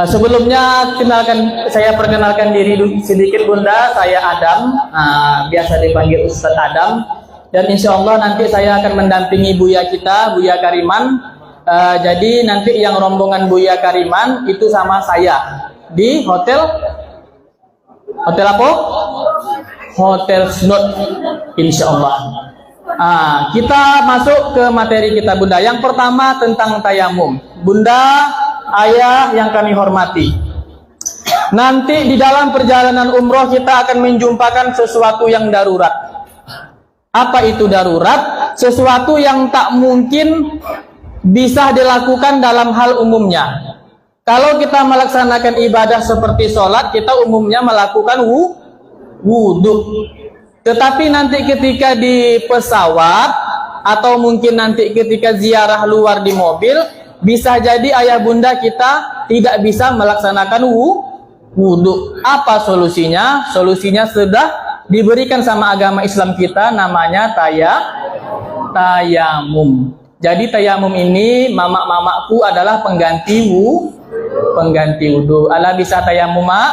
Sebelumnya saya perkenalkan diri sedikit Bunda, saya Adam, biasa dipanggil Ustadz Adam, dan insya Allah nanti saya akan mendampingi Buya kita, Buya Kariman. Jadi nanti yang rombongan Buya Kariman itu sama saya di hotel apa? Hotel Snot, insya Allah. Kita masuk ke materi kita Bunda. Yang pertama tentang tayamum. Bunda, ayah yang kami hormati, nanti di dalam perjalanan umroh kita akan menjumpakan sesuatu yang darurat. Apa itu darurat? Sesuatu yang tak mungkin bisa dilakukan dalam hal umumnya. Kalau kita melaksanakan ibadah seperti sholat, kita umumnya melakukan wudhu. Tetapi nanti ketika di pesawat atau mungkin nanti ketika ziarah luar di mobil, bisa jadi ayah bunda kita tidak bisa melaksanakan wudhu. Apa solusinya? Solusinya sudah diberikan sama agama Islam kita, namanya tayamum. Jadi tayamum ini mama-mamaku adalah pengganti wudhu. Ala bisa tayamum, Mak?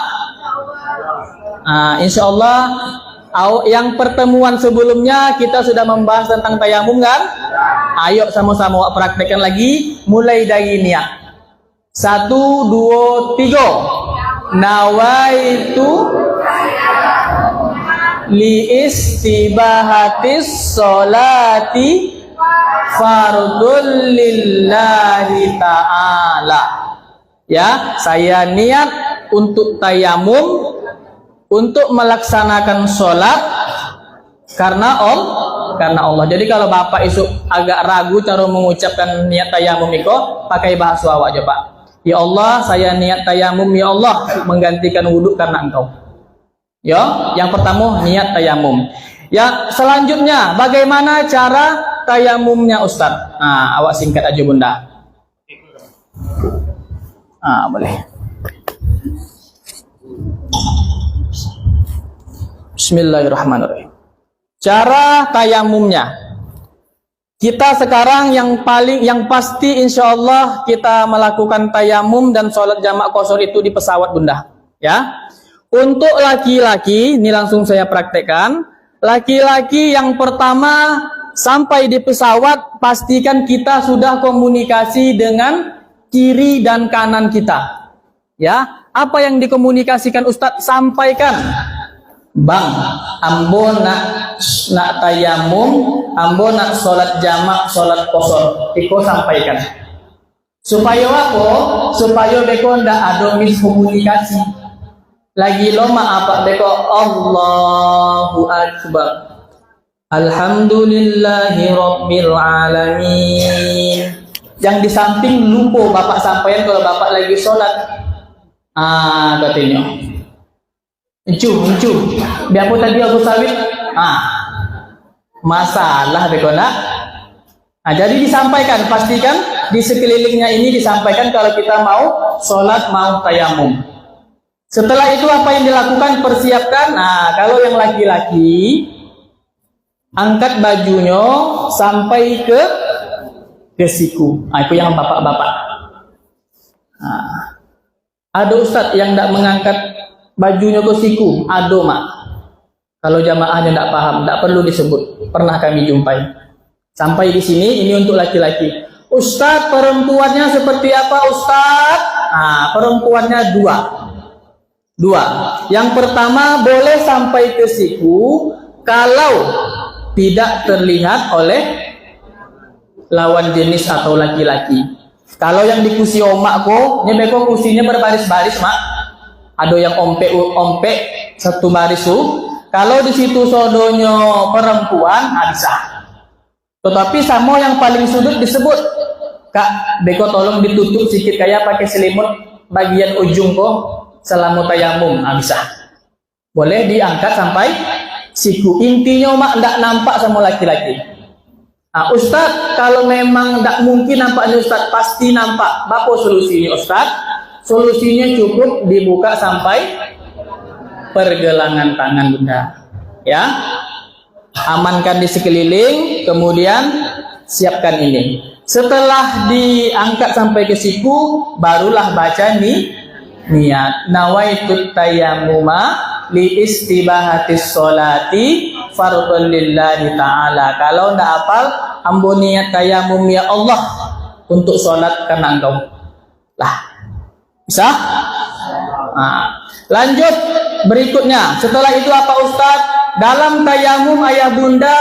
Insya Allah yang pertemuan sebelumnya kita sudah membahas tentang tayamum kan? Ayo sama-sama praktekkan lagi, mulai dari niat. 1, 2, 3. Nawaitu li istibahatis sholati fardul lillahi ta'ala. Ya, saya niat untuk tayamum, untuk melaksanakan sholat karena Allah. Jadi kalau bapak isu agak ragu cara mengucapkan niat tayamum itu, pakai bahasa awak aja Pak. Ya Allah, saya niat tayamum ya Allah, menggantikan wudhu karena Engkau. Ya, yang pertama niat tayamum. Ya, selanjutnya bagaimana cara tayamumnya Ustadz? Awak singkat aja Bunda. Boleh. Bismillahirrahmanirrahim. Cara tayamumnya, kita sekarang yang pasti insya Allah kita melakukan tayamum dan sholat jamak qashar itu di pesawat Bunda. Ya, untuk laki-laki ini langsung saya praktekkan. Laki-laki yang pertama sampai di pesawat pastikan kita sudah komunikasi dengan kiri dan kanan kita. Ya, apa yang dikomunikasikan Ustadz sampaikan. Bang, ambo nak tayamum, ambo nak sholat jamak, sholat qashar. Iko sampaikan. Supaya apa? Supaya beko ndak ada miskomunikasi. Lagi loma apa beko Allahu Akbar. Alhamdulillahi Rabbil Alamin. Yang di samping lupa bapak sampaikan kalau bapak lagi sholat. Katanya. Encu. Biarpun tadi aku sawit. Masalah bekona. Jadi disampaikan, pastikan di sekelilingnya ini disampaikan kalau kita mau sholat, mau tayamum. Setelah itu apa yang dilakukan? Persiapkan. Kalau yang laki-laki angkat bajunya sampai ke siku. Itu yang bapak-bapak. Ada ustadz yang tidak mengangkat bajunya ke siku, ado Mak. Kalau jamaahnya tidak paham, tidak perlu disebut. Pernah kami jumpai. Sampai di sini, ini untuk laki-laki. Ustadz, perempuannya seperti apa Ustadz? Perempuannya dua. Yang pertama boleh sampai ke siku kalau tidak terlihat oleh lawan jenis atau laki-laki. Kalau yang di kursi omak kok, nyebeko kursinya berbaris-baris Mak. Ada yang ompek satu baris tuh. Kalau di situ sodonyo perempuan bisa. Tetapi sama yang paling sudut disebut, Kak, beko tolong ditutup sedikit kayak pakai selimut bagian ujung kok selama tayamum. Bisa. Boleh diangkat sampai siku. Intinya Mak ndak nampak sama laki-laki. Ustadz, kalau memang ndak mungkin nampaknya Ustadz, pasti nampak. Bapak solusinya Ustadz? Solusinya cukup dibuka sampai pergelangan tangan Bunda. Ya, amankan di sekeliling, kemudian siapkan ini. Setelah diangkat sampai ke siku, barulah baca niat. Nawaitut tayammuma li istibahatis sholati fardhun lillahi ta'ala. Kalau ndak hafal, ambo niat tayamum ya Allah untuk sholat karena engkau. Lah, bisa? Nah, lanjut berikutnya. Setelah itu apa Ustaz? Dalam tayamum ayah bunda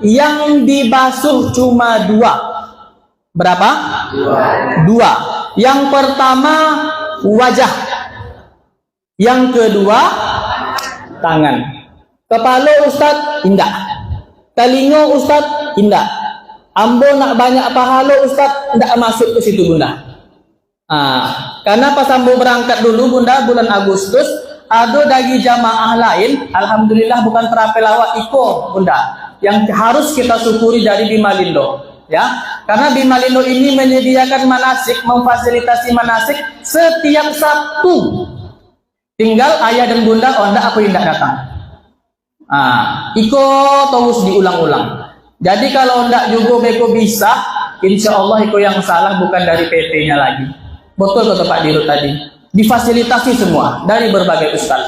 yang dibasuh cuma dua. Berapa? Dua. Yang pertama wajah. Yang kedua tangan. Kepala Ustaz indah. Telinga Ustaz indah. Ambo nak banyak pahala Ustaz, ndak masuk ke situ bunda. Karena pas ambo berangkat dulu bunda bulan Agustus, ada dari jamaah lain, alhamdulillah bukan terapel awak iko bunda, yang harus kita syukuri dari Bimalindo, ya. Karena Bimalindo ini menyediakan manasik, memfasilitasi manasik setiap Sabtu. Tinggal ayah dan bunda, oh ndak aku indah datang. Iko terus diulang-ulang. Jadi kalau ndak juga beko bisa, insya Allah iko yang salah bukan dari PT-nya lagi. Betul kata Pak Dirut tadi. Difasilitasi semua dari berbagai ustaz.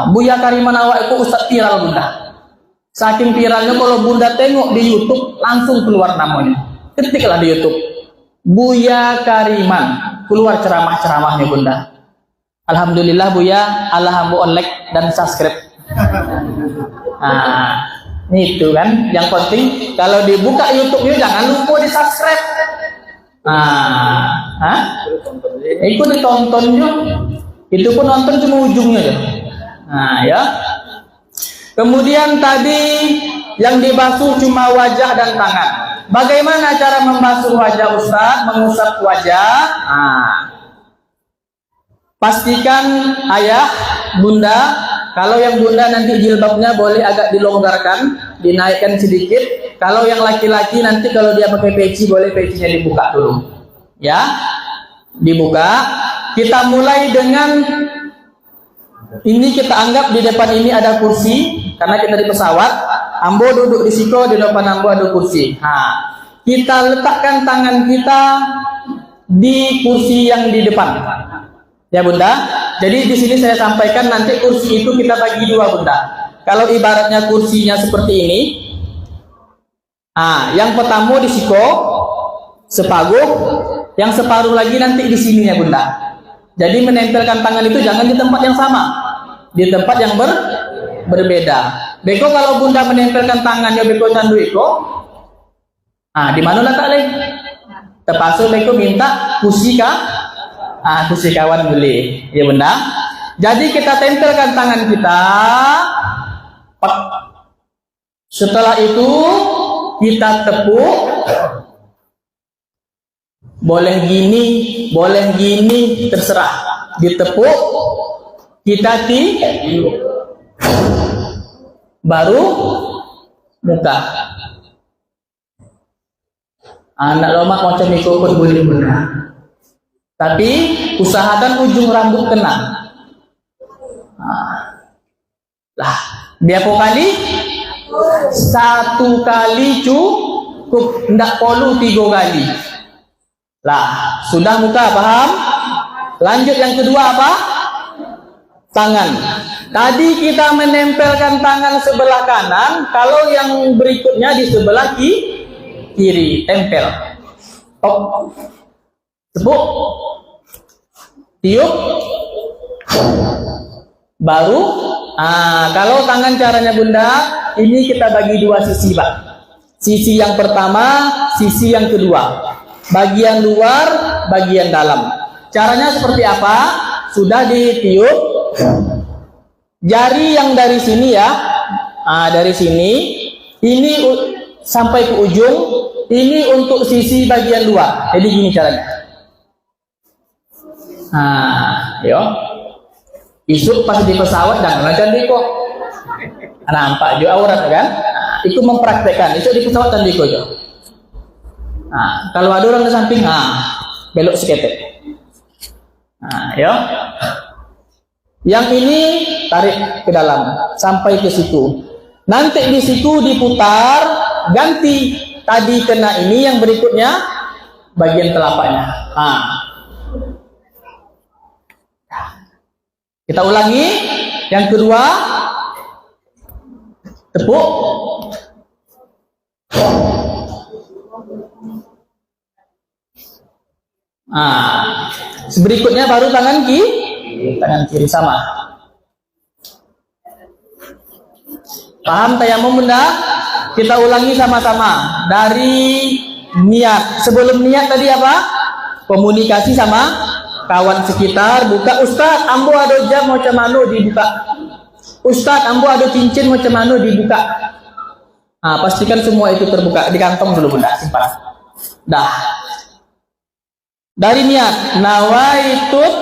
Buya Kariman awak itu ustaz viral bunda. Saking viralnya kalau bunda tengok di YouTube langsung keluar namanya. Ketiklah di YouTube Buya Kariman, keluar ceramah-ceramahnya bunda. Alhamdulillah Buya, alhamdulillah like dan subscribe. Itu kan yang penting. Kalau dibuka YouTube-nya jangan lupa di subscribe. Ikut ditontonnya. Itu pun nonton cuma ujungnya ya. Ya. Kemudian tadi yang dibasuh cuma wajah dan tangan. Bagaimana cara membasuh wajah Ustaz? Mengusap wajah. Pastikan ayah, bunda, kalau yang bunda nanti jilbabnya boleh agak dilonggarkan, dinaikkan sedikit. Kalau yang laki-laki nanti kalau dia pakai peci boleh pecinya dibuka dulu. Ya, dibuka. Kita mulai dengan ini, kita anggap di depan ini ada kursi karena kita di pesawat. Ambo duduk di situ, di depan ambo ada kursi. Kita letakkan tangan kita di kursi yang di depan. Ya bunda, jadi di sini saya sampaikan nanti kursi itu kita bagi dua bunda. Kalau ibaratnya kursinya seperti ini, yang pertama di siko, separuh, yang separuh lagi nanti di sininya bunda. Jadi menempelkan tangan itu jangan di tempat yang sama, di tempat yang berbeda. Beko kalau bunda menempelkan tangannya beko candu iko, di mana letak lagi? Terpaksa beko minta kursi kah? Kursi kawan boleh, ya bunda. Jadi kita tempelkan tangan kita. Setelah itu kita tepuk. Boleh gini, terserah. Ditepuk, kita tiup. Baru muka. Anak lomak macam itu pun boleh bunda. Tapi usahakan ujung rambut kena. Berapa kali? 1 kali cukup, ndak perlu 3 kali. Sudah muka, paham? Lanjut yang kedua apa? Tangan. Tadi kita menempelkan tangan sebelah kanan, kalau yang berikutnya di sebelah kiri, tempel. Tepuk, tiup, baru. Kalau tangan caranya bunda, ini kita bagi dua sisi pak. Sisi yang pertama, sisi yang kedua. Bagian luar, bagian dalam. Caranya seperti apa? Sudah ditiup. Jari yang dari sini ya, dari sini, ini sampai ke ujung. Ini untuk sisi bagian luar. Jadi gini caranya. Isuk pas di pesawat jangan cantik kok. Nampak juga aurat kan? Itu mempraktekkan. Isuk di pesawat cantik kok. Kalau ada orang di samping, belok seketek. Yang ini tarik ke dalam sampai ke situ. Nanti di situ diputar, ganti. Tadi kena ini, yang berikutnya bagian telapaknya. Kita ulangi. Yang kedua, tepuk. Berikutnya baru tangan kiri sama. Paham tayamum bunda? Kita ulangi sama-sama dari niat. Sebelum niat tadi apa? Komunikasi sama kawan sekitar. Buka, Ustaz, ambo ada jam macam mana dibuka. Ustaz, ambo ada cincin macam mana dibuka. Pastikan semua itu terbuka di kantong dulu bunda. Simpan. Dah. Dari niat, nawaitut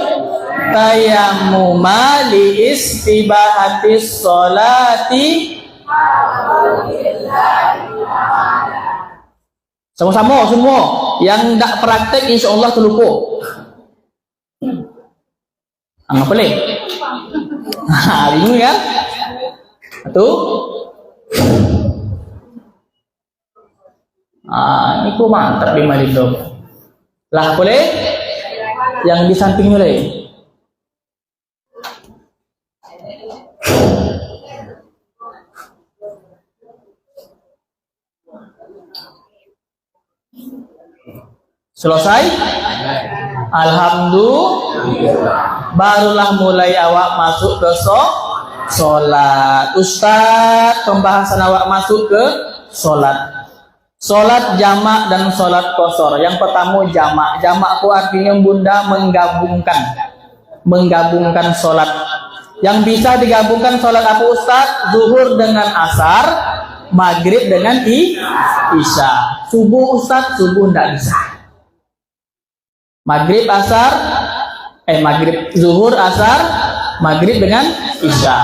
tayammuma li istibahatis sholati. Sama-sama semua yang tak praktek insya Allah terlupa. Apa boleh? Bingung kan? Tuh. Ini ku mantap di Malindo. Lah boleh? Yang di samping boleh? Selesai? Alhamdulillah. Barulah mulai awak masuk ke sholat. Ustaz, pembahasan awak masuk ke sholat. Sholat jamak dan sholat qasar. Yang pertama jamak. Jamak itu artinya bunda menggabungkan sholat. Yang bisa digabungkan sholat apa Ustaz? Zuhur dengan asar, maghrib dengan isya. Subuh Ustaz, subuh tidak bisa. Maghrib zuhur asar, maghrib dengan isya.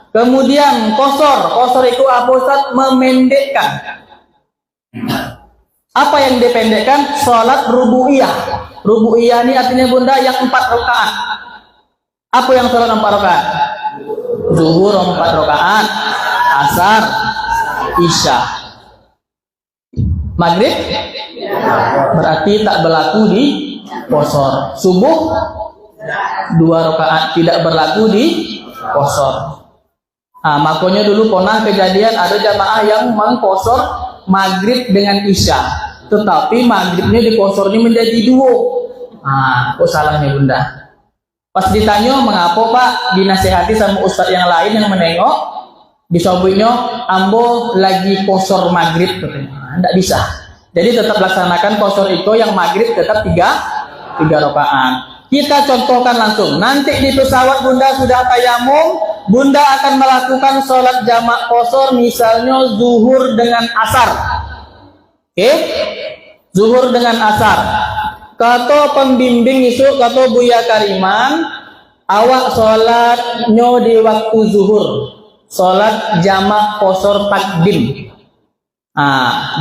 Kemudian qasar itu apa Ustaz? Memendekkan. Apa yang dipendekkan? Sholat rubuiyah. Rubuiyah ini artinya bunda yang 4 rakaat. Apa yang sholat 4 rakaat? Zuhur 4 rakaat, asar, isya. Maghrib berarti tak berlaku di qasar. Subuh 2 rakaat tidak berlaku di qasar. Makanya dulu pernah kejadian ada jamaah yang mengqasar maghrib dengan isya, tetapi maghribnya di qasarnya menjadi 2. Kok salahnya bunda? Pas ditanya mengapa Pak, dinasihati sama ustadz yang lain yang menengok, disobiknya ambo lagi qasar maghrib, tidak bisa. Jadi tetap laksanakan qasar itu, yang maghrib tetap 3 rakaat. Kita contohkan langsung. Nanti di pesawat bunda sudah tayamum, bunda akan melakukan sholat jamak qasar, misalnya zuhur dengan asar. Oke? Zuhur dengan asar. Kata pembimbing isu, kata Buya Kariman, awak sholatnya di waktu zuhur. Sholat jamak qasar takdim.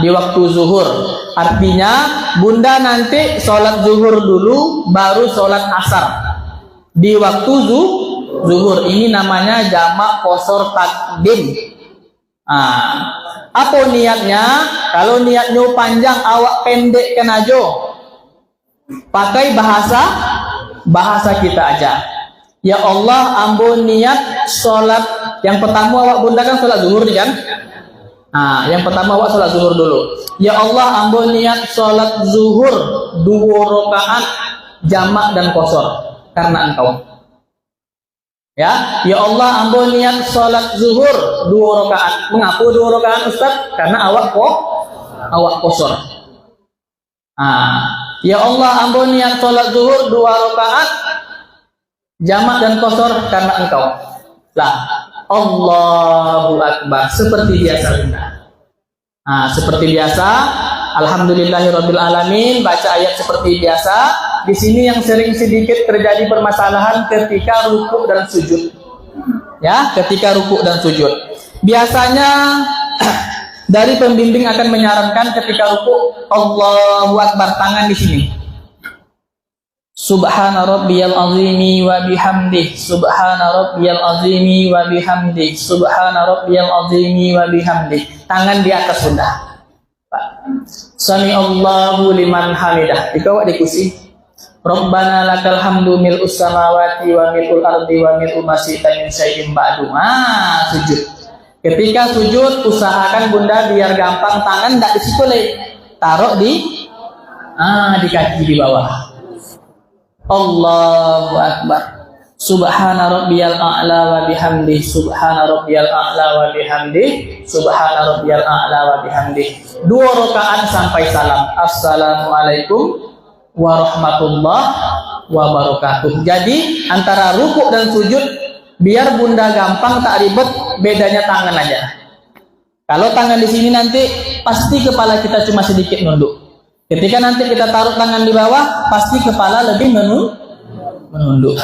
Di waktu zuhur. Artinya bunda nanti sholat zuhur dulu, baru sholat asar di waktu zuhur. Ini namanya jamak qasar takdim. Apa niatnya? Kalau niatnya panjang, awak pendekkan aja. Pakai bahasa kita aja. Ya Allah, ambo niat sholat. Yang pertama awak bunda kan sholat zuhur kan? Yang pertama awak sholat zuhur dulu. Ya Allah, ambo niat sholat zuhur 2 rakaat jamak dan qasar karena engkau. Ya Allah, ambo niat sholat zuhur 2 rakaat. Mengapa 2 rakaat Ustaz? Karena awak qasar. Ya Allah, ambo niat sholat zuhur 2 rakaat jamak dan qasar karena engkau. Lah, Allahu Akbar, seperti biasa bunda. Seperti biasa, alhamdulillahirabbil alamin, baca ayat seperti biasa. Di sini yang sering sedikit terjadi permasalahan ketika ruku dan sujud. Ya, ketika ruku dan sujud. Biasanya dari pembimbing akan menyarankan ketika ruku, Allahu Akbar, tangan di sini. Subhana rabbiyal azimi wa bihamdih, subhana rabbiyal azimi wa bihamdih, subhana rabbiyal azimi wa bihamdih. Tangan di atas bunda. Sami Allahu liman hamidah. Dikawak di kursi. Rabbana lakal hamdu mil'us samawati wa mil'ul ardi wa mil'u ma syi'ta min syai'in ba'du. Sujud. Ketika sujud, usahakan bunda biar gampang, tangan tidak disikule, taruh di kaki di bawah. Allahu Akbar. Subhana rabbiyal a'la wa bihamdi. Subhana rabbiyal a'la wa bihamdi. Subhana rabbiyal a'la wa bihamdi. 2 rakaat sampai salam. Assalamualaikum warahmatullahi wabarakatuh. Jadi antara rukuk dan sujud biar bunda gampang, tak ribet, bedanya tangan aja. Kalau tangan di sini nanti pasti kepala kita cuma sedikit nunduk. Ketika nanti kita taruh tangan di bawah, pasti kepala lebih menunduk.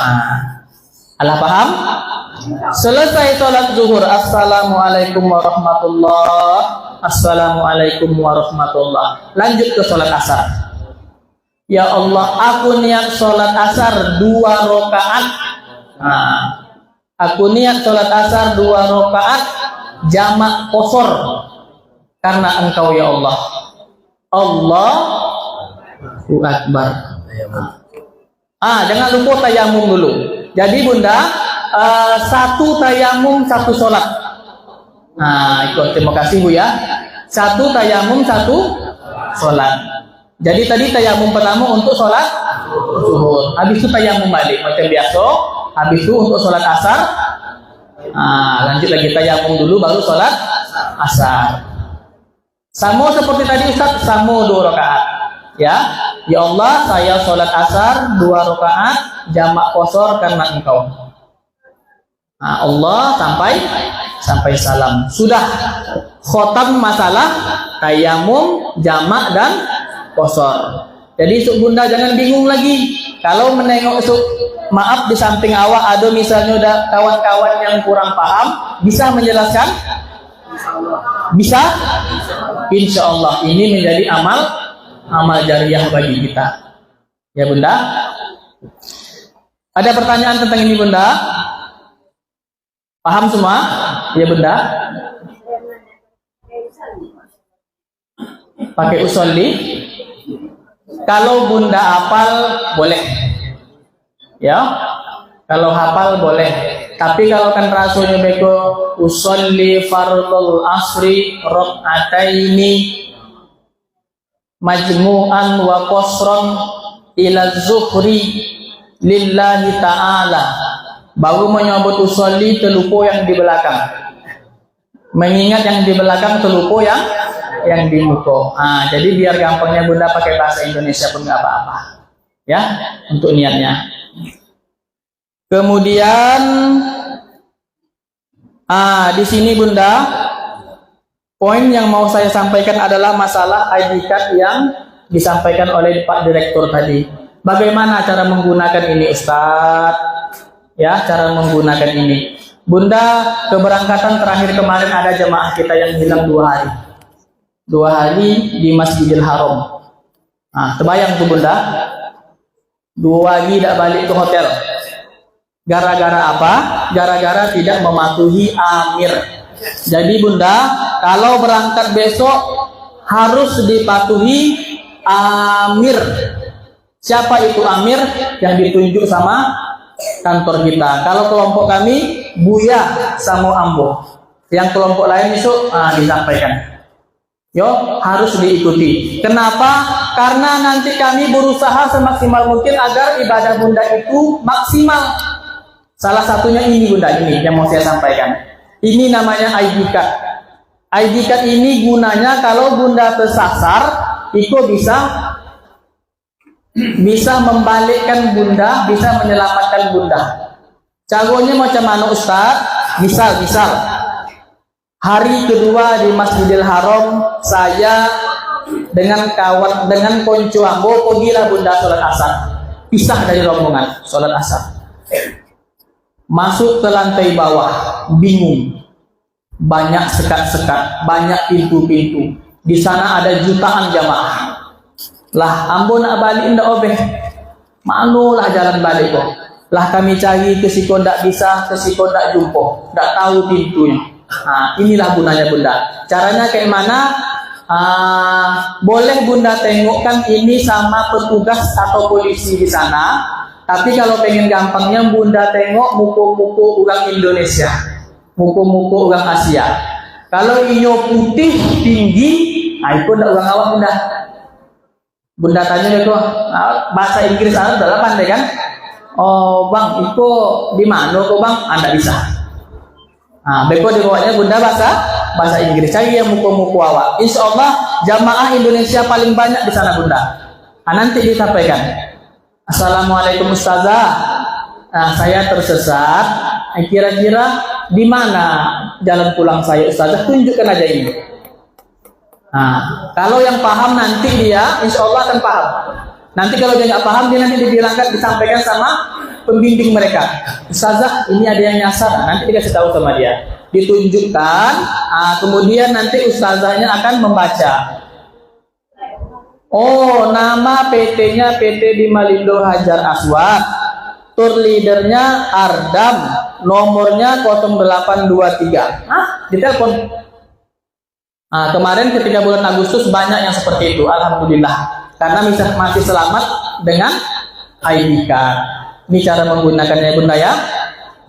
Allah paham? Selesai sholat zuhur, assalamualaikum warahmatullahi, assalamualaikum warahmatullahi. Lanjut ke sholat asar. Ya Allah, aku niat sholat asar 2 rakaat. Aku niat sholat asar 2 rakaat jamak qashar karena Engkau ya Allah. Allahu Akbar. Jangan lupa tayamum dulu. Jadi bunda, 1 tayamum 1 sholat. Ikut, terima kasih Bu ya. 1 tayamum 1 sholat. Jadi tadi tayamum pertama untuk sholat zuhur, habis itu tayamum balik macam biasa, habis itu untuk sholat asar, lanjut lagi tayamum dulu baru sholat asar. Sama seperti tadi Ustaz, sama 2 rakaat. Ya Allah, saya sholat asar 2 rakaat jamak qashar karena Engkau. Allah sampai salam. Sudah khotam masalah tayamum, jamak dan qashar. Jadi bunda jangan bingung lagi kalau menengok maaf di samping awak ada misalnya ada kawan-kawan yang kurang paham, bisa menjelaskan? Bisa? Insya Allah ini menjadi amal jariah bagi kita. Ya bunda. Ada pertanyaan tentang ini bunda? Paham semua? Ya bunda. Pakai usolli. Kalau bunda hafal boleh, ya. Kalau hafal boleh. Tapi kalau kan rasanya beko usolli fardul asri rakaataini majmu'an wa qasran ila zuhri lillahi ta'ala. Baru menyebut usolli terlupa yang di belakang. Mengingat yang di belakang terlupa yang di muka. Jadi biar gampangnya bunda pakai bahasa Indonesia pun nggak apa-apa, ya, untuk niatnya. Kemudian di sini bunda, poin yang mau saya sampaikan adalah masalah ID card yang disampaikan oleh Pak Direktur tadi. Bagaimana cara menggunakan ini Ustadz? Ya, cara menggunakan ini. Bunda, keberangkatan terakhir kemarin ada jemaah kita yang hilang 2 hari. 2 hari di Masjidil Haram. Terbayang tuh bunda, 2 hari tidak balik ke hotel. Gara-gara apa? Gara-gara tidak mematuhi amir. Jadi bunda, kalau berangkat besok harus dipatuhi amir. Siapa itu amir? Yang ditunjuk sama kantor kita. Kalau kelompok kami, Buya sama Ambo. Yang kelompok lain besok disampaikan. Harus diikuti. Kenapa? Karena nanti kami berusaha semaksimal mungkin agar ibadah bunda itu maksimal. Salah satunya ini bunda, ini yang mau saya sampaikan. Ini namanya ID card. ID card ini gunanya kalau bunda tersasar, itu bisa membalikkan bunda, bisa menyelamatkan bunda. Caranya macam mana Ustaz? Misal hari kedua di Masjidil Haram, saya dengan konco Ambo pergilah bunda sholat asar. Pisah dari rombongan sholat asar. Masuk ke lantai bawah, bingung. Banyak sekat-sekat, banyak pintu-pintu. Di sana ada jutaan jamaah. Lah, Ambo nak balik ndak obeh. Manulah jalan balik kok. Lah kami cari ke siko ndak bisa, ke siko ndak jumpa, ndak tahu pintunya. Inilah gunanya bunda. Caranya kayak mana? boleh bunda tengok kan ini sama petugas atau polisi di sana. Tapi kalau pengen gampangnya bunda tengok muka-muka orang Indonesia, muka-muka orang Asia. Kalau inyo putih tinggi, itu ndak orang awak bunda. Bunda tanya itu bahasa Inggris anda udah pandai kan? Oh bang, itu di mana kok bang? Anda bisa. Beko di bawahnya bunda bahasa Inggris. Cari yang muka-muka awak. Insya Allah jamaah Indonesia paling banyak di sana bunda. Nanti disampaikan. Assalamualaikum ustazah. Saya tersesat. Kira-kira di mana jalan pulang saya ustazah? Tunjukkan aja ini. Kalau yang paham nanti dia insya Allah akan paham. Nanti kalau dia nggak paham dia nanti dibilangkan, disampaikan sama pembimbing mereka. Ustazah ini ada yang nyasar. Nanti dikasih tahu sama dia, ditunjukkan. Kemudian nanti ustazahnya akan membaca. Oh nama PT-nya PT di Malindo Hajar Aswad. Tour leadernya Ardam. Nomornya 0823. Ditelepon. Kemarin ketika bulan Agustus banyak yang seperti itu, alhamdulillah, karena masih selamat dengan ID card. Ini cara menggunakannya bunda ya.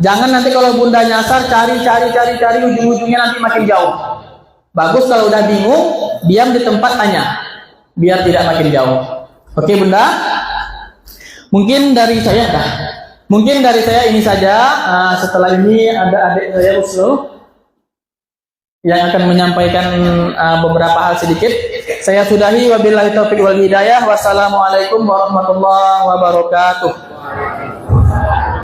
Jangan nanti kalau bunda nyasar cari ujung-ujungnya nanti makin jauh. Bagus kalau udah bingung diam di tempat tanya, biar tidak makin jauh. Oke bunda. Mungkin dari saya ini saja. Setelah ini ada adik saya Usul yang akan menyampaikan beberapa hal sedikit. Saya sudahi, wabillahi taufiq wal hidayah. Wassalamualaikum warahmatullahi wabarakatuh.